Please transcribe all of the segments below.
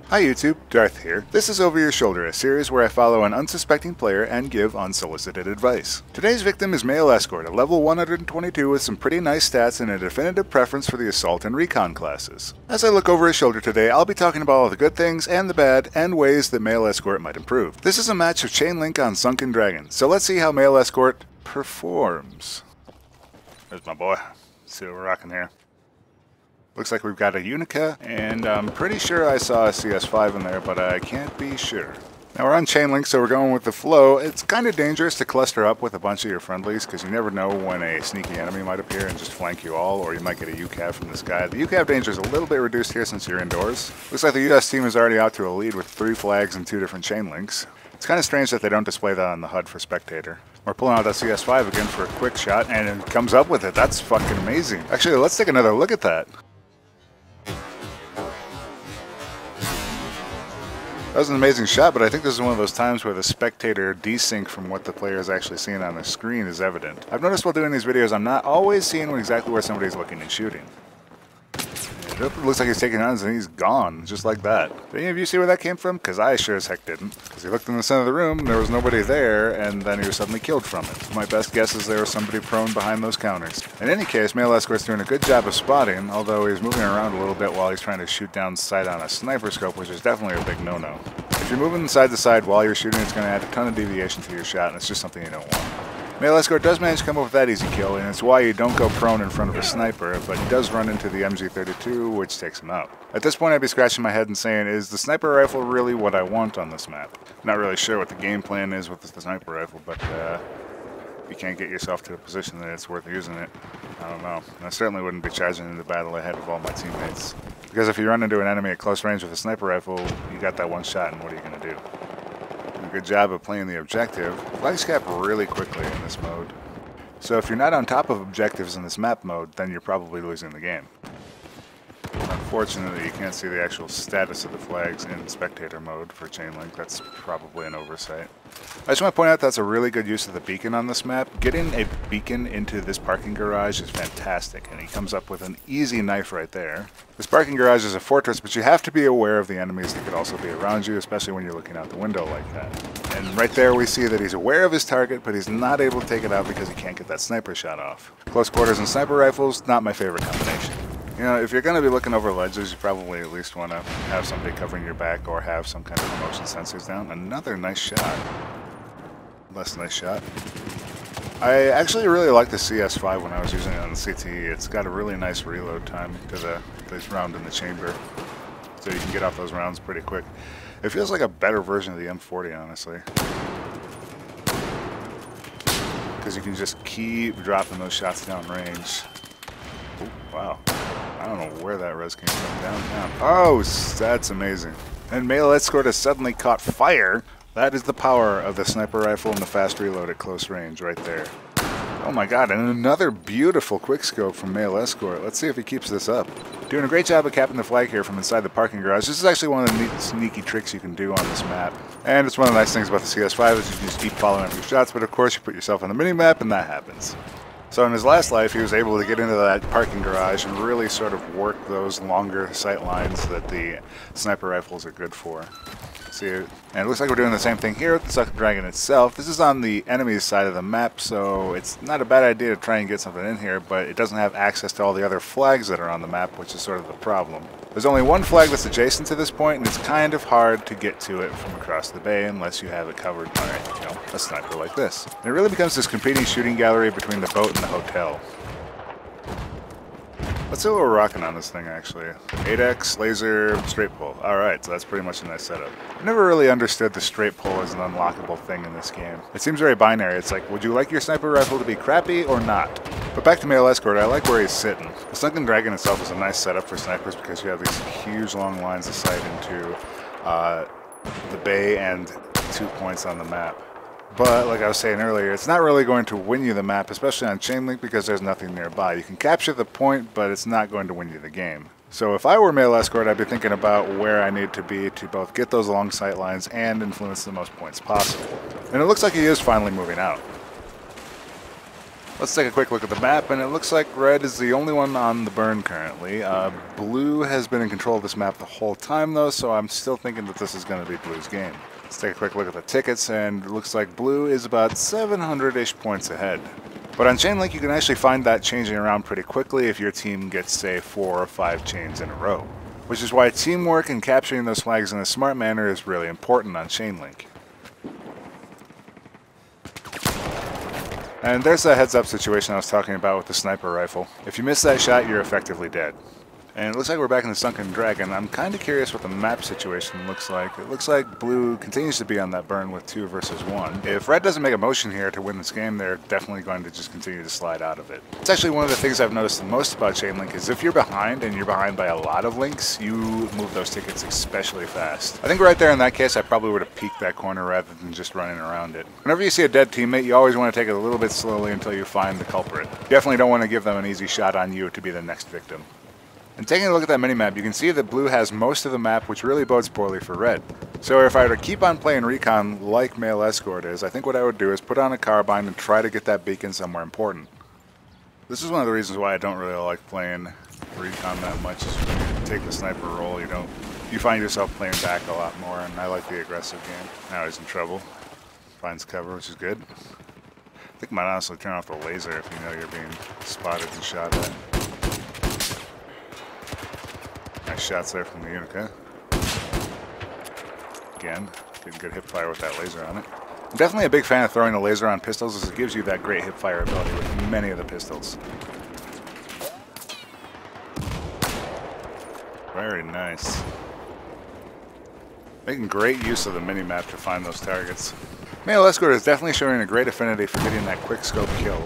Hi YouTube, Darth here. This is Over Your Shoulder, a series where I follow an unsuspecting player and give unsolicited advice. Today's victim is Male Escort, a level 122 with some pretty nice stats and a definitive preference for the Assault and Recon classes. As I look over his shoulder today, I'll be talking about all the good things and the bad, and ways that Male Escort might improve. This is a match of Chain Link on Sunken Dragon, so let's see how Male Escort performs. There's my boy. Let's see what we're rocking here. Looks like we've got a Unica, and I'm pretty sure I saw a CS5 in there, but I can't be sure. Now we're on Chain Link, so we're going with the flow. It's kind of dangerous to cluster up with a bunch of your friendlies, because you never know when a sneaky enemy might appear and just flank you all, or you might get a UCAV from this guy. The UCAV danger is a little bit reduced here since you're indoors. Looks like the US team is already out to a lead with 3 flags and 2 different Chain Links. It's kind of strange that they don't display that on the HUD for Spectator. We're pulling out that CS5 again for a quick shot, and it comes up with it. That's fucking amazing. Actually, let's take another look at that. That was an amazing shot, but I think this is one of those times where the Spectator desync from what the player is actually seeing on the screen is evident. I've noticed while doing these videos, I'm not always seeing exactly where somebody's looking and shooting. It looks like he's taking on and he's gone, just like that. Did any of you see where that came from? Because I sure as heck didn't. Because he looked in the center of the room, there was nobody there, and then he was suddenly killed from it. My best guess is there was somebody prone behind those counters. In any case, Male Escort's doing a good job of spotting, although he's moving around a little bit while he's trying to shoot down sight on a sniper scope, which is definitely a big no-no. If you're moving side to side while you're shooting, it's going to add a ton of deviation to your shot, and it's just something you don't want. Male Escort does manage to come up with that easy kill, and it's why you don't go prone in front of a sniper, but he does run into the MG32, which takes him out. At this point, I'd be scratching my head and saying, is the sniper rifle really what I want on this map? Not really sure what the game plan is with the sniper rifle, but you can't get yourself to a position that it's worth using it. I don't know. I certainly wouldn't be charging into battle ahead of all my teammates. Because if you run into an enemy at close range with a sniper rifle, you got that one shot, and what are you going to do? A good job of playing the objective. Flags cap really quickly in this mode. So if you're not on top of objectives in this map mode, then you're probably losing the game. Unfortunately, you can't see the actual status of the flags in Spectator mode for Chain Link. That's probably an oversight. I just want to point out that's a really good use of the beacon on this map. Getting a beacon into this parking garage is fantastic, and he comes up with an easy knife right there. This parking garage is a fortress, but you have to be aware of the enemies that could also be around you, especially when you're looking out the window like that. And right there we see that he's aware of his target, but he's not able to take it out because he can't get that sniper shot off. Close quarters and sniper rifles, not my favorite combination. You know, if you're going to be looking over ledges, you probably at least want to have somebody covering your back or have some kind of motion sensors down. Another nice shot. Less nice shot. I actually really like the CS5 when I was using it on the CTE. It's got a really nice reload time to the round in the chamber, so you can get off those rounds pretty quick. It feels like a better version of the M40, honestly. Because you can just keep dropping those shots down range. Ooh, wow. I don't know where that res came from. Down. Oh, that's amazing. And Male Escort has suddenly caught fire. That is the power of the sniper rifle and the fast reload at close range right there. Oh my god, and another beautiful quickscope from Male Escort. Let's see if he keeps this up. Doing a great job of capping the flag here from inside the parking garage. This is actually one of the neat, sneaky tricks you can do on this map. And it's one of the nice things about the CS5 is you can just keep following up your shots, but of course you put yourself on the mini-map and that happens. So in his last life, he was able to get into that parking garage and really sort of work those longer sight lines that the sniper rifles are good for. See, and it looks like we're doing the same thing here with the Sunken Dragon itself. This is on the enemy's side of the map, so it's not a bad idea to try and get something in here, but it doesn't have access to all the other flags that are on the map, which is sort of the problem. There's only one flag that's adjacent to this point, and it's kind of hard to get to it from across the bay unless you have it covered by, you know, a sniper like this. And it really becomes this competing shooting gallery between the boat and the hotel. Let's see what we're rocking on this thing, actually. 8x, laser, straight pull. Alright, so that's pretty much a nice setup. I never really understood the straight pull as an unlockable thing in this game. It seems very binary. It's like, would you like your sniper rifle to be crappy or not? But back to Male Escort, I like where he's sitting. The Sunken Dragon itself is a nice setup for snipers because you have these huge long lines of sight into the bay and 2 points on the map. But, like I was saying earlier, it's not really going to win you the map, especially on Chain Link, because there's nothing nearby. You can capture the point, but it's not going to win you the game. So if I were Male Escort, I'd be thinking about where I need to be to both get those long sight lines and influence the most points possible. And it looks like he is finally moving out. Let's take a quick look at the map, and it looks like red is the only one on the burn currently. Blue has been in control of this map the whole time though, so I'm still thinking that this is going to be blue's game. Let's take a quick look at the tickets, and it looks like blue is about 700-ish points ahead. But on Chainlink you can actually find that changing around pretty quickly if your team gets, say, 4 or 5 chains in a row. Which is why teamwork and capturing those flags in a smart manner is really important on Chainlink. And there's that heads-up situation I was talking about with the sniper rifle. If you miss that shot, you're effectively dead. And it looks like we're back in the Sunken Dragon. I'm kind of curious what the map situation looks like. It looks like blue continues to be on that burn with 2 versus 1. If red doesn't make a motion here to win this game, they're definitely going to just continue to slide out of it. It's actually one of the things I've noticed the most about Chainlink is if you're behind, and you're behind by a lot of links, you move those tickets especially fast. I think right there in that case, I probably would have peeked that corner rather than just running around it. Whenever you see a dead teammate, you always want to take it a little bit slowly until you find the culprit. You definitely don't want to give them an easy shot on you to be the next victim. And taking a look at that minimap, you can see that blue has most of the map, which really bodes poorly for red. So if I were to keep on playing recon like male escort is, I think what I would do is put on a carbine and try to get that beacon somewhere important. This is one of the reasons why I don't really like playing recon that much, is when you take the sniper role, you find yourself playing back a lot more, and I like the aggressive game. Now he's in trouble. Finds cover, which is good. I think I might honestly turn off the laser if you know you're being spotted and shot at. Nice shots there from the Unica. Again, getting good hip fire with that laser on it. I'm definitely a big fan of throwing a laser on pistols, as it gives you that great hip fire ability with many of the pistols. Very nice. Making great use of the mini-map to find those targets. Male Escort is definitely showing a great affinity for getting that quick scope kill.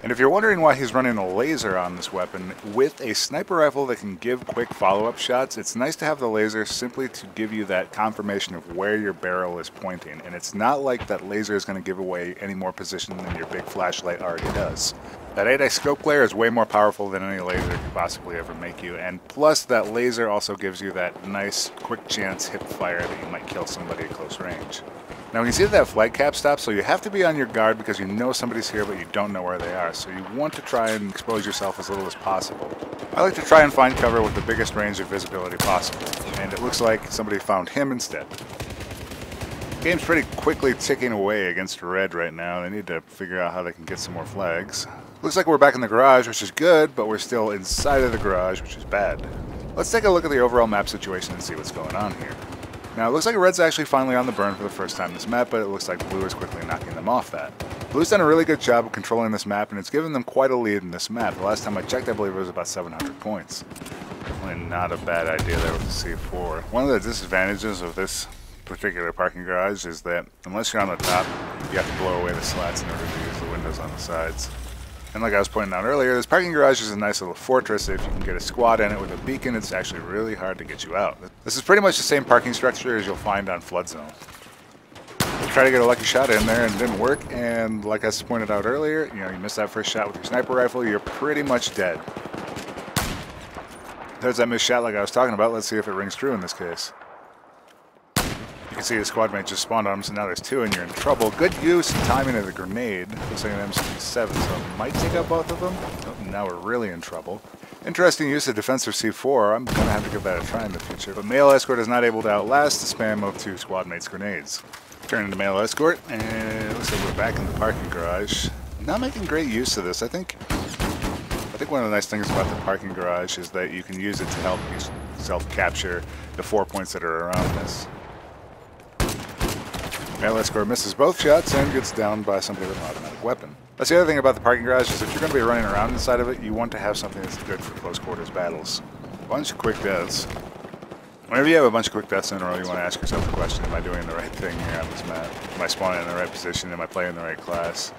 And if you're wondering why he's running a laser on this weapon, with a sniper rifle that can give quick follow-up shots, it's nice to have the laser simply to give you that confirmation of where your barrel is pointing. And it's not like that laser is going to give away any more position than your big flashlight already does. That 8x scope glare is way more powerful than any laser could possibly ever make you, and plus that laser also gives you that nice quick chance hip fire that you might kill somebody at close range. Now we can see that flight cap stops, so you have to be on your guard because you know somebody's here but you don't know where they are, so you want to try and expose yourself as little as possible. I like to try and find cover with the biggest range of visibility possible, and it looks like somebody found him instead. The game's pretty quickly ticking away against red right now. They need to figure out how they can get some more flags. Looks like we're back in the garage, which is good, but we're still inside of the garage, which is bad. Let's take a look at the overall map situation and see what's going on here. Now, it looks like red's actually finally on the burn for the first time this map, but it looks like blue is quickly knocking them off that. Blue's done a really good job of controlling this map, and it's given them quite a lead in this map. The last time I checked, I believe it was about 700 points. Definitely not a bad idea there with the C4. One of the disadvantages of this particular parking garage is that unless you're on the top, you have to blow away the slats in order to use the windows on the sides. And like I was pointing out earlier, this parking garage is a nice little fortress. If you can get a squad in it with a beacon, it's actually really hard to get you out. This is pretty much the same parking structure as you'll find on Flood Zone. Try to get a lucky shot in there and it didn't work, and like I pointed out earlier, you missed that first shot with your sniper rifle, you're pretty much dead. There's that missed shot like I was talking about. Let's see if it rings true in this case. You can see the squad mate just spawned on him, so now there's 2 and you're in trouble. Good use and timing of the grenade. Looks like an M67, so it might take out both of them. Oh, now we're really in trouble. Interesting use of defensive C4. I'm going to have to give that a try in the future. But Male Escort is not able to outlast the spam of 2 squad mates' grenades. Turn into Male Escort, and it looks like we're back in the parking garage. Not making great use of this. I think one of the nice things about the parking garage is that you can use it to help yourself capture the 4 points that are around this. Male Escort misses both shots and gets downed by somebody with an automatic weapon. That's the other thing about the parking garage, is if you're going to be running around inside of it, you want to have something that's good for close quarters battles. A bunch of quick deaths. Whenever you have a bunch of quick deaths in a row, you want to ask yourself the question, am I doing the right thing here on this map? Am I spawning in the right position? Am I playing the right class?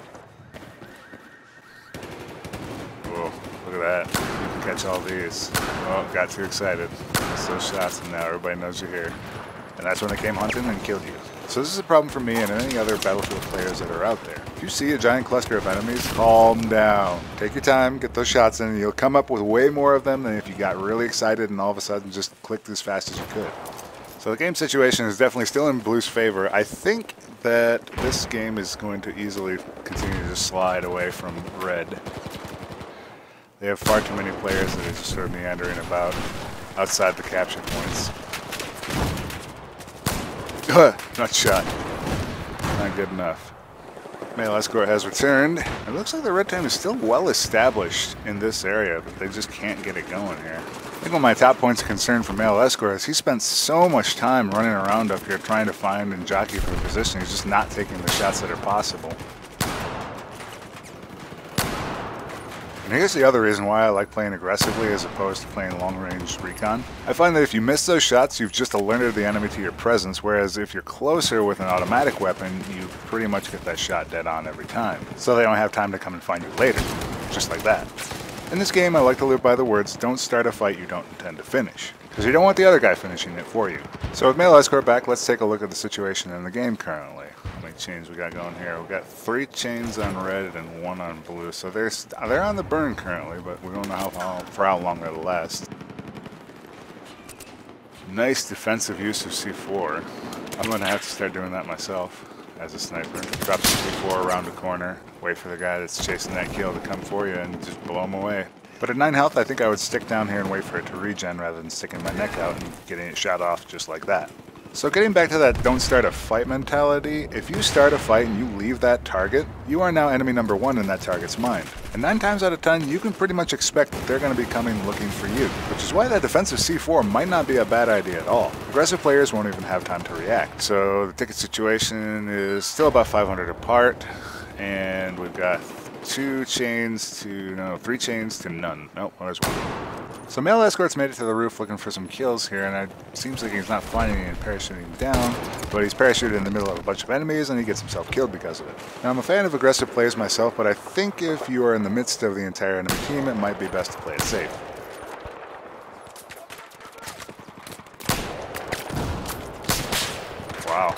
Whoa, look at that. You can catch all these. Oh, got too excited. Missed those shots, and now everybody knows you're here. And that's when they came hunting and killed you. So this is a problem for me and any other Battlefield players that are out there. If you see a giant cluster of enemies, calm down. Take your time, get those shots in, and you'll come up with way more of them than if you got really excited and all of a sudden just clicked as fast as you could. So the game situation is definitely still in Blue's favor. I think that this game is going to easily continue to just slide away from red. They have far too many players that are just sort of meandering about outside the capture points. Not shot. Not good enough. Male escort has returned. It looks like the red team is still well established in this area, but they just can't get it going here. I think one of my top points of concern for male escort is he spent so much time running around up here trying to find and jockey for the position. He's just not taking the shots that are possible. And here's the other reason why I like playing aggressively as opposed to playing long-range recon. I find that if you miss those shots, you've just alerted the enemy to your presence, whereas if you're closer with an automatic weapon, you pretty much get that shot dead on every time. So they don't have time to come and find you later, just like that. In this game, I like to live by the words, don't start a fight you don't intend to finish, because you don't want the other guy finishing it for you. So with male escort back, let's take a look at the situation in the game currently. How many chains we got going here? We've got 3 chains on red and 1 on blue, so they're on the burn currently, but we don't know for how long that'll last. Nice defensive use of C4. I'm going to have to start doing that myself as a sniper. Drop the C4 around the corner, wait for the guy that's chasing that kill to come for you and just blow him away. But at 9 health, I think I would stick down here and wait for it to regen rather than sticking my neck out and getting it shot off just like that. So getting back to that don't start a fight mentality, if you start a fight and you leave that target, you are now enemy number 1 in that target's mind. And 9 times out of 10, you can pretty much expect that they're going to be coming looking for you, which is why that defensive C4 might not be a bad idea at all. Aggressive players won't even have time to react. So the ticket situation is still about 500 apart, and we've got 3 chains to none. Nope, there's 1. So male escort's made it to the roof looking for some kills here, and it seems like he's not finding any and parachuting down, but he's parachuted in the middle of a bunch of enemies and he gets himself killed because of it. Now I'm a fan of aggressive plays myself, but I think if you are in the midst of the entire enemy team, it might be best to play it safe. Wow,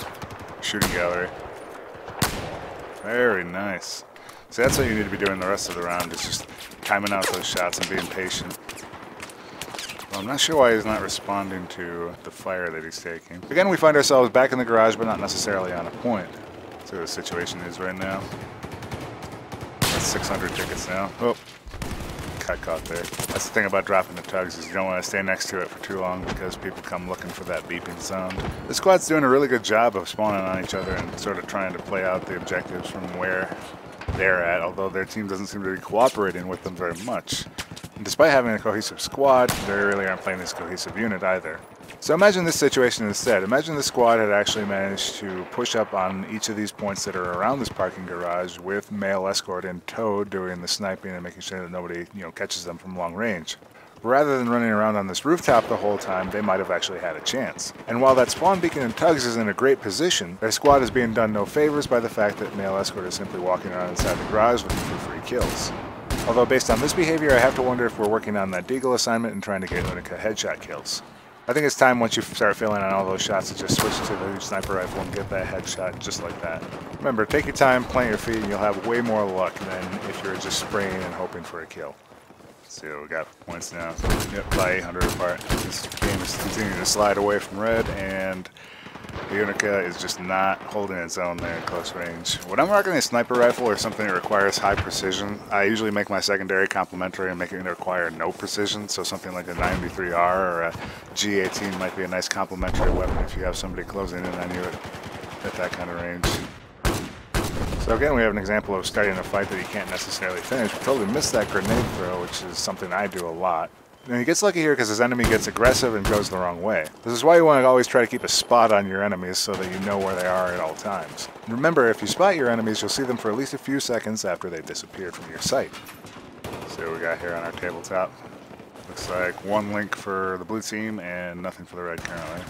shooting gallery. Very nice. So that's what you need to be doing the rest of the round, is just timing out those shots and being patient. Well, I'm not sure why he's not responding to the fire that he's taking. Again, we find ourselves back in the garage, but not necessarily on a point. That's what the situation is right now. That's 600 tickets now. Oh, got caught there. That's the thing about dropping the tugs, is you don't want to stay next to it for too long because people come looking for that beeping sound. The squad's doing a really good job of spawning on each other and sort of trying to play out the objectives from where they're at, although their team doesn't seem to be cooperating with them very much. And despite having a cohesive squad, they really aren't playing this cohesive unit either. So imagine this situation instead. Imagine the squad had actually managed to push up on each of these points that are around this parking garage with male escort in tow doing the sniping and making sure that nobody, catches them from long range. Rather than running around on this rooftop the whole time, they might have actually had a chance. And while that spawn beacon in tugs is in a great position, their squad is being done no favors by the fact that male escort is simply walking around inside the garage looking for free kills. Although based on this behavior, I have to wonder if we're working on that Deagle assignment and trying to get Unica headshot kills. I think it's time, once you start filling on all those shots, to just switch to the sniper rifle and get that headshot just like that. Remember, take your time, plant your feet, and you'll have way more luck than if you're just spraying and hoping for a kill. Let's see what we got for points now. Yep, by 800 apart. This game is continuing to slide away from red, and the Unica is just not holding its own there in close range. When I'm rocking a sniper rifle or something that requires high precision, I usually make my secondary complementary and make it require no precision. So something like a 93R or a G18 might be a nice complementary weapon if you have somebody closing in on you at that kind of range. So again, we have an example of starting a fight that you can't necessarily finish. We totally missed that grenade throw, which is something I do a lot. And he gets lucky here because his enemy gets aggressive and goes the wrong way. This is why you want to always try to keep a spot on your enemies so that you know where they are at all times. And remember, if you spot your enemies, you'll see them for at least a few seconds after they've disappeared from your sight. Let's see what we got here on our tabletop. Looks like 1 link for the blue team and nothing for the red currently.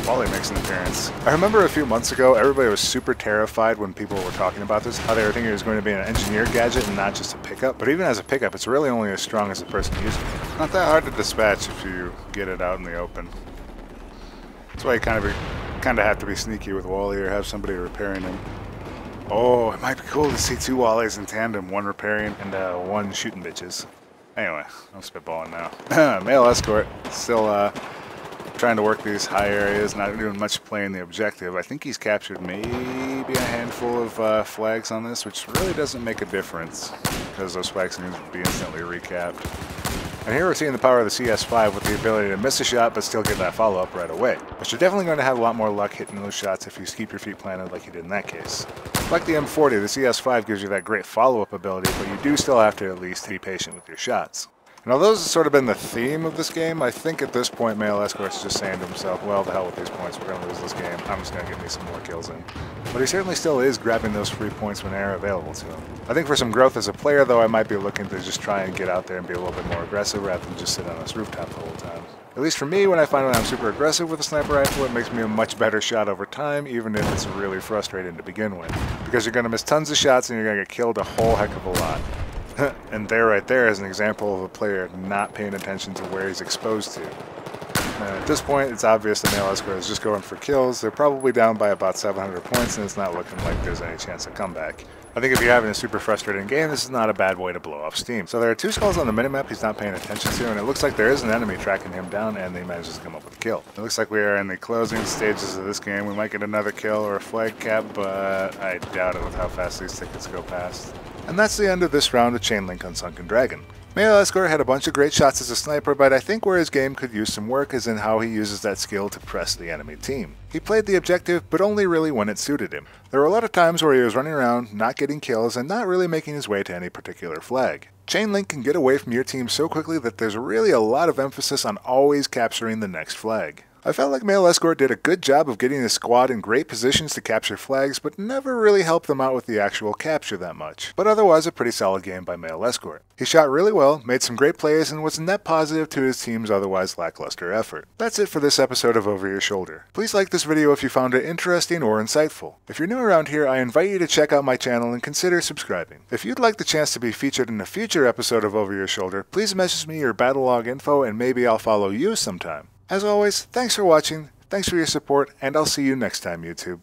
Wally makes an appearance. I remember a few months ago, everybody was super terrified when people were talking about this, how they were thinking it was going to be an engineer gadget and not just a pickup. But even as a pickup, it's really only as strong as the person using it. Not that hard to dispatch if you get it out in the open. That's why you kind of have to be sneaky with Wally or have somebody repairing him. Oh, it might be cool to see 2 Wallies in tandem, 1 repairing and 1 shooting bitches. Anyway, I'm spitballing now. Male escort, still trying to work these high areas, not doing much playing the objective. I think he's captured maybe a handful of flags on this, which really doesn't make a difference because those flags can be instantly recapped. And here we're seeing the power of the CS5 with the ability to miss a shot but still get that follow-up right away. But you're definitely going to have a lot more luck hitting those shots if you keep your feet planted like you did in that case. Like the M40, the CS5 gives you that great follow-up ability, but you do still have to at least be patient with your shots. And although this has sort of been the theme of this game, I think at this point Male Escort's just saying to himself, well, the hell with these points, we're going to lose this game, I'm just going to get me some more kills in. But he certainly still is grabbing those free points when they're available to him. I think for some growth as a player, though, I might be looking to just try and get out there and be a little bit more aggressive rather than just sit on this rooftop the whole time. At least for me, when I find that I'm super aggressive with a sniper rifle, it makes me a much better shot over time, even if it's really frustrating to begin with. Because you're going to miss tons of shots and you're going to get killed a whole heck of a lot. And there right there is an example of a player not paying attention to where he's exposed to. And at this point, it's obvious that Male Escort is just going for kills. They're probably down by about 700 points, and it's not looking like there's any chance of comeback. I think if you're having a super frustrating game, this is not a bad way to blow off steam. So there are 2 skulls on the minimap he's not paying attention to, and it looks like there is an enemy tracking him down, and he manages to come up with a kill. It looks like we are in the closing stages of this game. We might get another kill or a flag cap, but I doubt it with how fast these tickets go past. And that's the end of this round of Chainlink on Sunken Dragon. Male Escort had a bunch of great shots as a sniper, but I think where his game could use some work is in how he uses that skill to press the enemy team. He played the objective, but only really when it suited him. There were a lot of times where he was running around, not getting kills, and not really making his way to any particular flag. Chainlink can get away from your team so quickly that there's really a lot of emphasis on always capturing the next flag. I felt like Male Escort did a good job of getting his squad in great positions to capture flags, but never really helped them out with the actual capture that much. But otherwise a pretty solid game by Male Escort. He shot really well, made some great plays, and was a net positive to his team's otherwise lackluster effort. That's it for this episode of Over Your Shoulder. Please like this video if you found it interesting or insightful. If you're new around here, I invite you to check out my channel and consider subscribing. If you'd like the chance to be featured in a future episode of Over Your Shoulder, please message me your battle log info and maybe I'll follow you sometime. As always, thanks for watching, thanks for your support, and I'll see you next time, YouTube.